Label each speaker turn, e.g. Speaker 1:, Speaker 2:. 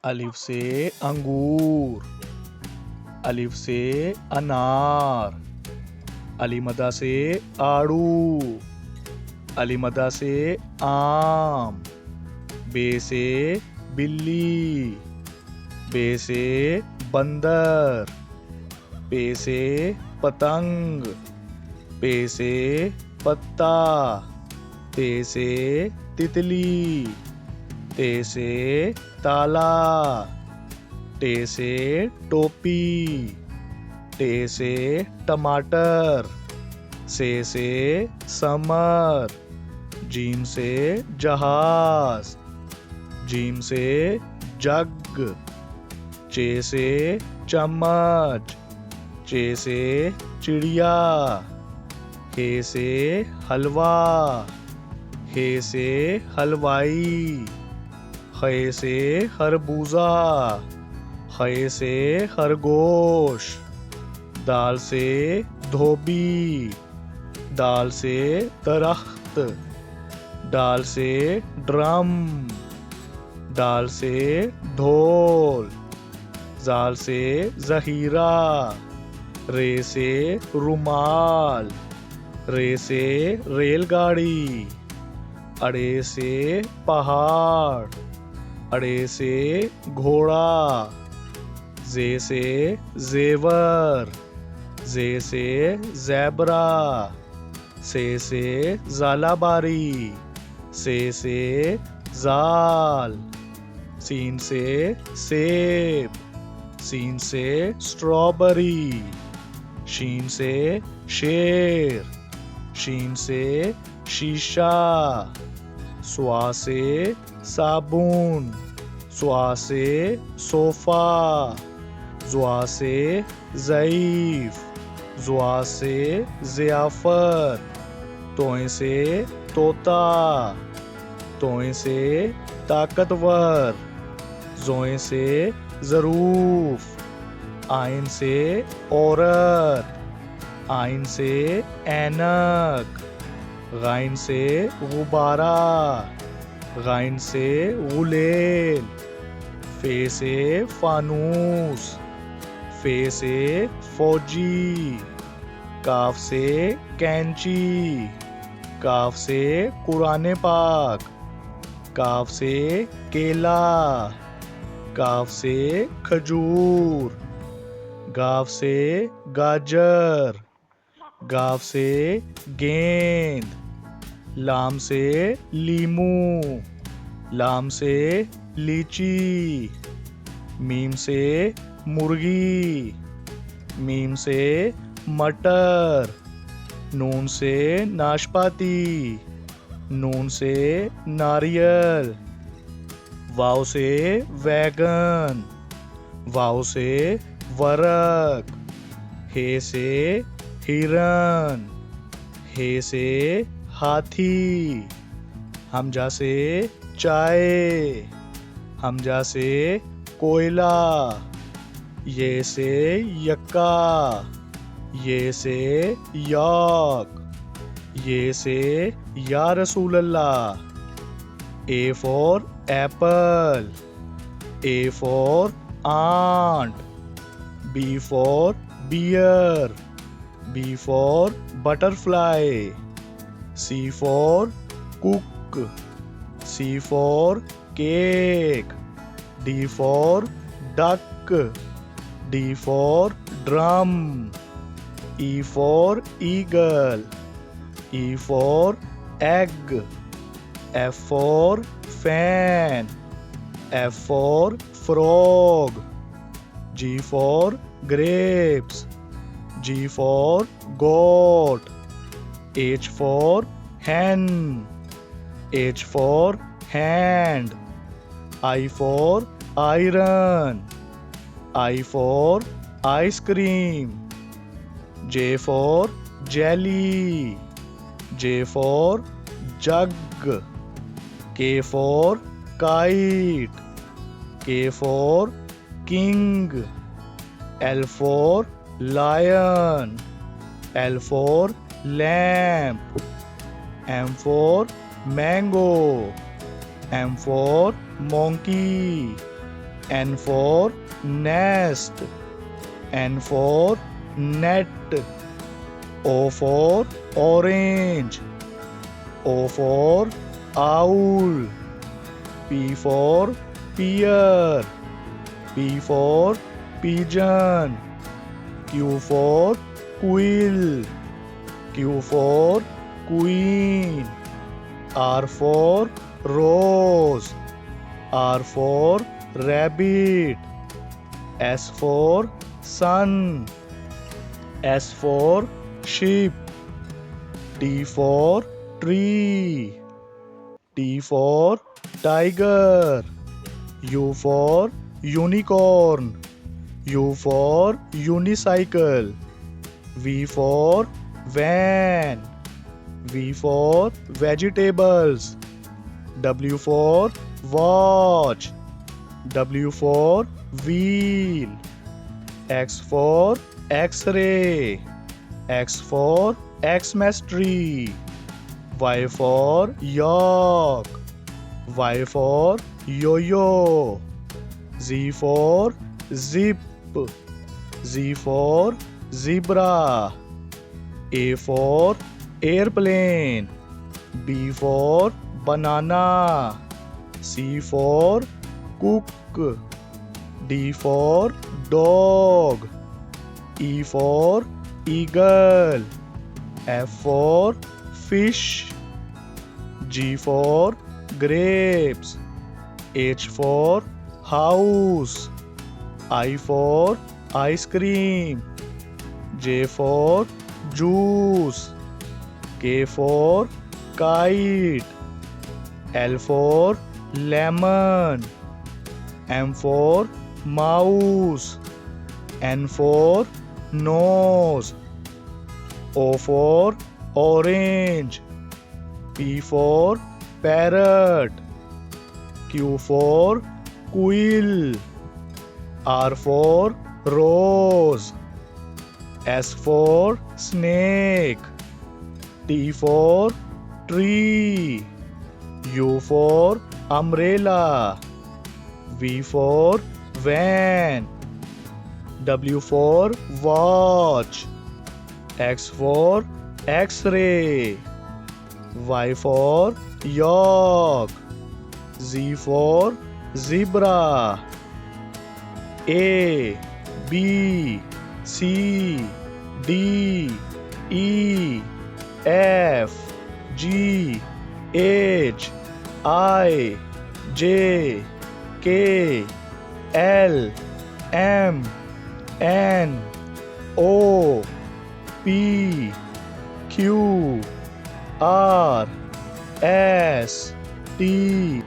Speaker 1: अलिफ से अंगूर, अलिफ से अनार, अलीमदा से आड़ू, अलीमदा से आम, बे से बिल्ली, बे से बंदर, पे से पतंग, पे से पत्ता, ते से तितली, ते से ताला, टे से टोपी, टे से टमाटर, से समर, जीम से जहाज, जीम से जग, चे से चम्मच, चे से चिड़िया, हे से हलवा, हे से हलवाई, खे से खरबूजा, खे से खरगोश, दाल से धोबी, दाल से दरख्त, दाल से ड्रम, दाल से ढोल, जाल से जहीरा, रे से रुमाल, रे से रेलगाड़ी, अड़े से पहाड़, अड़े से घोड़ा, जे से जेवर, जे से ज़ेब्रा, से ज़ालाबारी, से ज़ाल, सीन से सेब, सीन से स्ट्रॉबेरी, शीन से शेर, शीन से शीशा, स्वा से साबुन, स्वा से सोफा, ज़्वा से ज़ईफ, ज़्वा से ज़ियाफ़त, तोए से तोता, तोए से ताकतवर, ज़ोए से ज़रूफ, आइन से औरत, आइन से ऐनक, गाइन से गुब्बारा, गाइन से गुलेल, फे से फानूस, फे से फौजी, काफ से कैंची, काफ से कुरान पाक, काफ से केला, काफ से खजूर, गाफ से गाजर, गाफ से गेंद, लाम से लीमू, लाम से लीची, मीम से मुर्गी, मीम से मटर, नून से नाशपाती, नून से नारियल, वाव से वैगन, वाव से वरक, हे से हिरन, हे से हाथी, हमजा से चाय, हमजा से कोयला, ये से यक्का, ये से याक, ये से या रसूल अल्लाह, A for apple, A for ant, B for bear, B for butterfly, C for cook, C for cake, D for duck, D for drum, E for eagle, E for egg, F for fan, F for frog, G for grapes, G for goat, H for hen, H for hand, I for iron, I for ice cream, J for jelly, J for jug, K for kite, K for king, L for lion, L for lamp, M for mango, M for monkey, N for nest. N for net. O for orange. O for owl. P for pear. P for pigeon. Q for quill. Q for queen. R for rose. R for rabbit. S for sun. S for sheep. T for tree. T for tiger. U for unicorn. U for unicycle. V for van. V for vegetables. W for watch. W for wheel. X for X-ray. X for Xmas tree. Y for yak. Y for yo-yo. Z for zip. Z for zebra. A for airplane. B for banana. C for cook. D for dog. E for eagle. F for fish. G for grapes. H for house. I for ice cream. J for juice. K for kite. L for lemon. M for mouse. N for nose. O for orange. P for parrot. Q for quill. R for rose. S for snake. T for tree. U for umbrella. V for van. W for watch. X for X-ray. Y for yak. Z for zebra. A, B, C, D, E, F, G, H, I, J, K, L, M, N, O, P, Q, R, S, T,